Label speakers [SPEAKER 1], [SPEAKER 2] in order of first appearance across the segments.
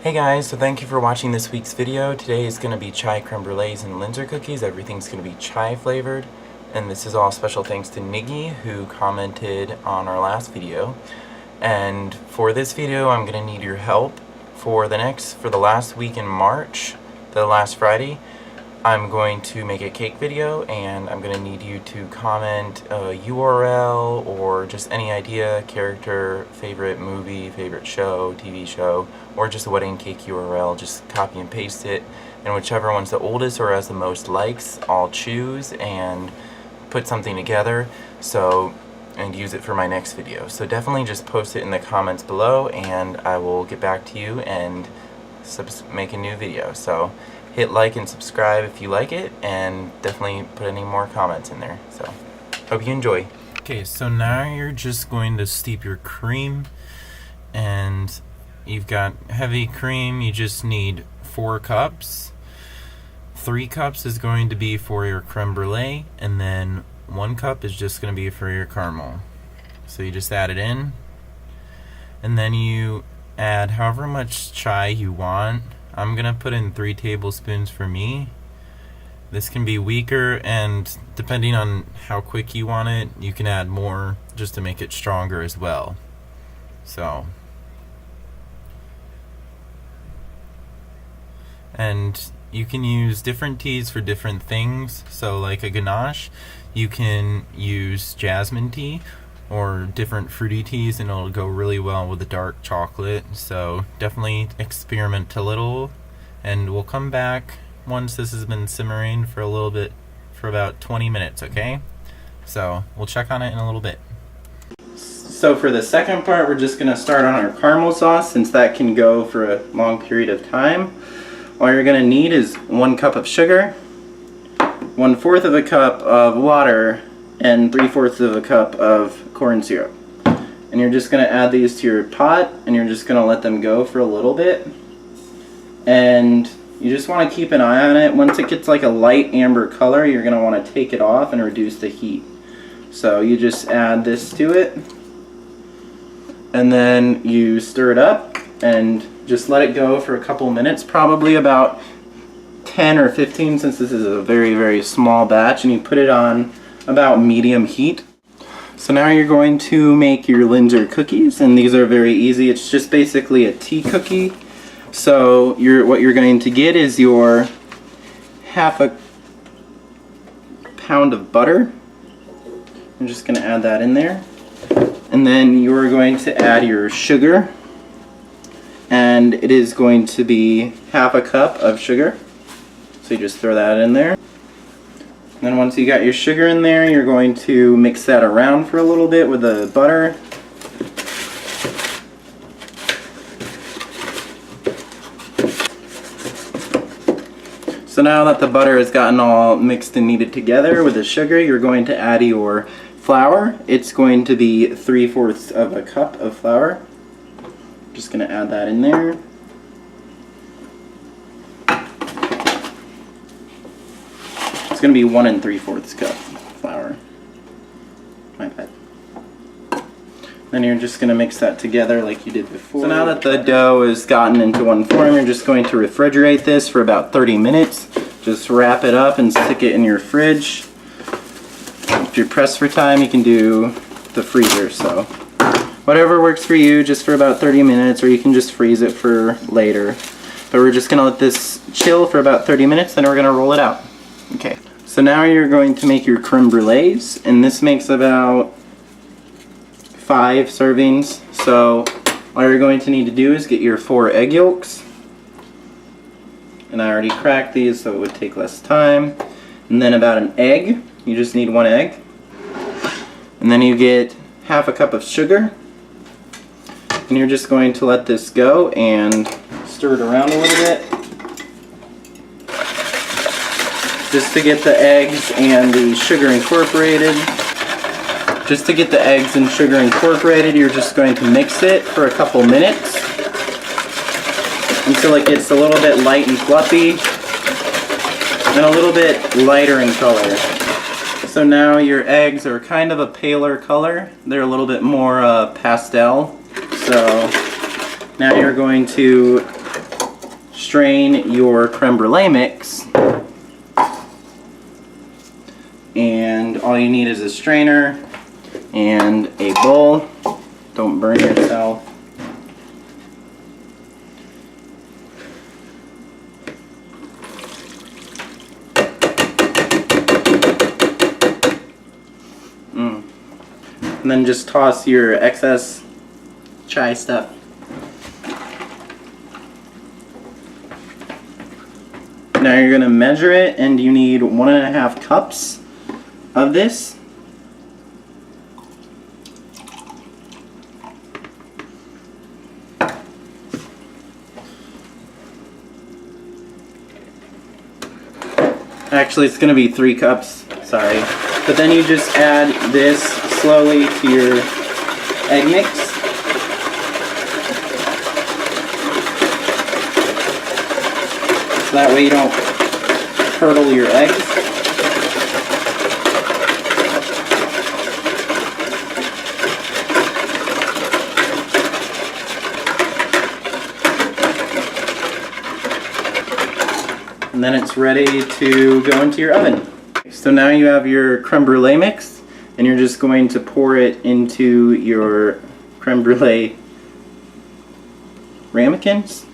[SPEAKER 1] Hey guys, so thank you for watching this week's video. Today is going to be chai creme brulees and Linzer cookies. Everything's going to be chai flavored. And this is all special thanks to Niggy, who commented on our last video. And for this video, I'm going to need your help. For the last week in March, the last Friday, I'm going to make a cake video, and I'm going to need you to comment a URL or just any idea, character, favorite movie, favorite show, TV show, or just a wedding cake URL. Just copy and paste it, and whichever one's the oldest or has the most likes, I'll choose and put something together and use it for my next video. So definitely just post it in the comments below, and I will get back to you and make a new video. So hit like and subscribe if you like it, and definitely put any more comments in there. So, hope you enjoy. Okay, so now you're just going to steep your cream, and you've got heavy cream. You just need 4 cups. 3 cups is going to be for your creme brulee, and then 1 cup is just going to be for your caramel. So you just add it in, and then you add however much chai you want. I'm gonna put in 3 tablespoons for me. This can be weaker, and depending on how quick you want it, you can add more just to make it stronger as well. So, and you can use different teas for different things. So like a ganache, you can use jasmine tea or different fruity teas, and it'll go really well with the dark chocolate. So definitely experiment a little, and we'll come back once this has been simmering for a little bit, for about 20 minutes, okay? So we'll check on it in a little bit. So for the second part, we're just gonna start on our caramel sauce, since that can go for a long period of time. All you're gonna need is 1 cup of sugar, 1/4 of a cup of water, and 3/4 of a cup of corn syrup. And you're just going to add these to your pot, and you're just going to let them go for a little bit. And you just want to keep an eye on it. Once it gets like a light amber color, you're going to want to take it off and reduce the heat. So you just add this to it, and then you stir it up and just let it go for a couple minutes, probably about 10 or 15, since this is a very, very small batch, and you put it on about medium heat. So now you're going to make your Linzer cookies, and these are very easy. It's just basically a tea cookie. So what you're going to get is your 1/2 pound of butter. I'm just going to add that in there. And then you're going to add your sugar, and it is going to be 1/2 cup of sugar. So you just throw that in there. And then once you got your sugar in there, you're going to mix that around for a little bit with the butter. So now that the butter has gotten all mixed and kneaded together with the sugar, you're going to add your flour. It's going to be 3/4 of a cup of flour. Just going to add that in there. It's going to be 1 3/4 cup flour. My bad. Then you're just going to mix that together like you did before. So now that the dough is gotten into one form, you're just going to refrigerate this for about 30 minutes. Just wrap it up and stick it in your fridge. If you're pressed for time, you can do the freezer. So whatever works for you, just for about 30 minutes, or you can just freeze it for later. But we're just going to let this chill for about 30 minutes, then we're going to roll it out. Okay, so now you're going to make your creme brulees, and this makes about 5 servings. So all you're going to need to do is get your 4 egg yolks, and I already cracked these so it would take less time. And then about an egg, you just need 1 egg. And then you get 1/2 cup of sugar, and you're just going to let this go and stir it around a little bit, just to get the eggs and the sugar incorporated. Just to get the eggs and sugar incorporated, you're just going to mix it for a couple minutes until it gets a little bit light and fluffy and a little bit lighter in color. So now your eggs are kind of a paler color. They're a little bit more pastel. So now you're going to strain your creme brulee mix. And all you need is a strainer and a bowl. Don't burn yourself. And then just toss your excess chai stuff. Now you're going to measure it, and you need 1.5 cups of this. Actually, it's going to be 3 cups, sorry. But then you just add this slowly to your egg mix. So that way you don't curdle your eggs. And then it's ready to go into your oven. So now you have your creme brulee mix, and you're just going to pour it into your creme brulee ramekins.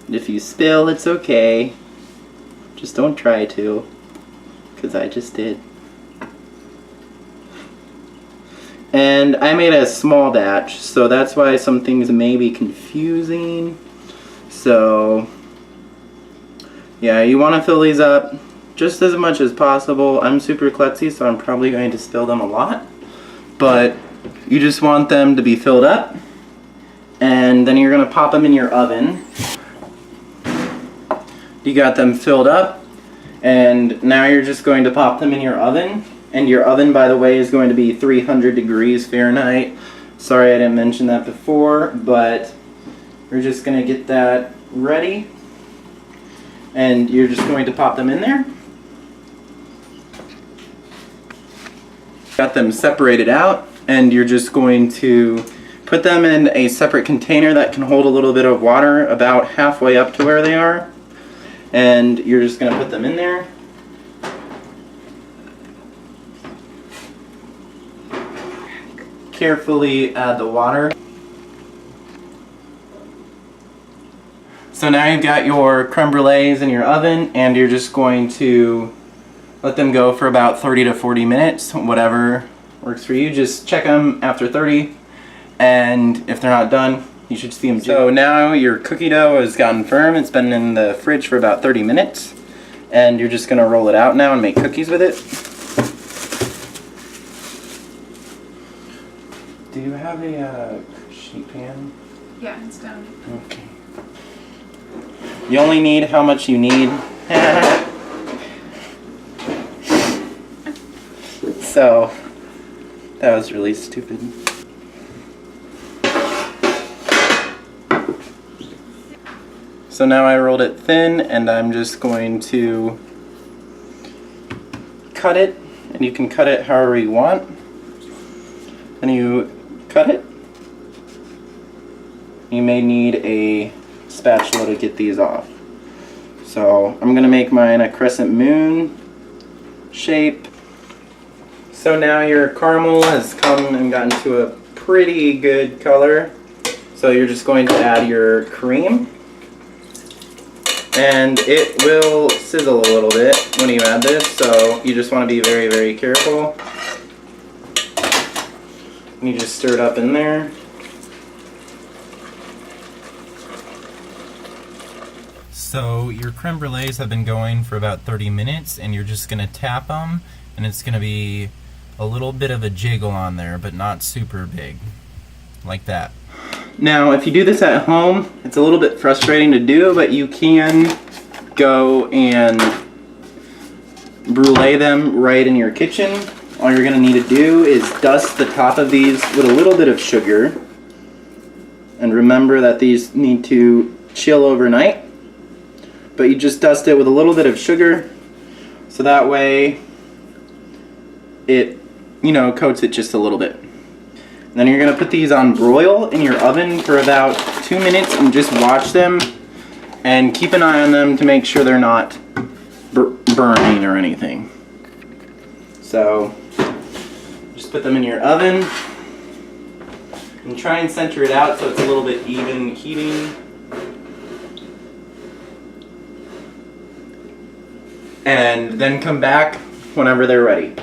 [SPEAKER 1] If you spill, it's okay. Just don't try to, because I just did. And I made a small batch, so that's why some things may be confusing. So yeah, you want to fill these up just as much as possible. I'm super klutzy, so I'm probably going to spill them a lot. But you just want them to be filled up. And then you're going to pop them in your oven. You got them filled up. And now you're just going to pop them in your oven. And your oven, by the way, is going to be 300 degrees Fahrenheit. Sorry I didn't mention that before, but we're just going to get that ready. And you're just going to pop them in there. Got them separated out, and you're just going to put them in a separate container that can hold a little bit of water about halfway up to where they are. And you're just going to put them in there. Carefully add the water. So now you've got your creme brulees in your oven, and you're just going to let them go for about 30 to 40 minutes, whatever works for you. Just check them after 30, and if they're not done, you should see them. So now your cookie dough has gotten firm. It's been in the fridge for about 30 minutes, and you're just going to roll it out now and make cookies with it. Do you have a sheet pan?
[SPEAKER 2] Yeah, it's down.
[SPEAKER 1] Okay. You only need how much you need. So, that was really stupid. So now I rolled it thin, and I'm just going to cut it, and you can cut it however you want. And you cut it. You may need a spatula to get these off. So I'm going to make mine a crescent moon shape. So now your caramel has come and gotten to a pretty good color. So you're just going to add your cream. And it will sizzle a little bit when you add this, so you just want to be very, very careful. And you just stir it up in there. So your creme brulees have been going for about 30 minutes, and you're just going to tap them, and it's going to be a little bit of a jiggle on there, but not super big, like that. Now, if you do this at home, it's a little bit frustrating to do, but you can go and brulee them right in your kitchen. All you're going to need to do is dust the top of these with a little bit of sugar. And remember that these need to chill overnight. But you just dust it with a little bit of sugar, so that way it, coats it just a little bit. And then you're going to put these on broil in your oven for about 2 minutes and just watch them And keep an eye on them to make sure they're not burning or anything. So just put them in your oven and try and center it out so it's a little bit even heating. And then come back whenever they're ready.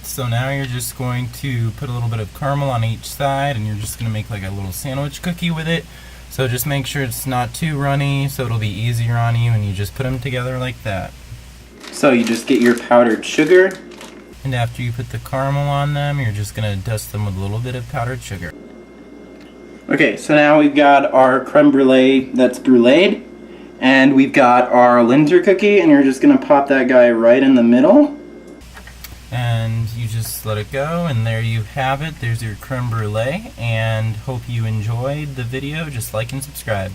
[SPEAKER 1] So now you're just going to put a little bit of caramel on each side, and you're just going to make like a little sandwich cookie with it. So just make sure it's not too runny so it'll be easier on you, and you just put them together like that. So you just get your powdered sugar, and after you put the caramel on them, you're just going to dust them with a little bit of powdered sugar. Okay, so now we've got our creme brulee that's bruleed, and we've got our Linzer cookie, and you're just going to pop that guy right in the middle. And you just let it go, and there you have it. There's your creme brulee, and hope you enjoyed the video. Just like and subscribe.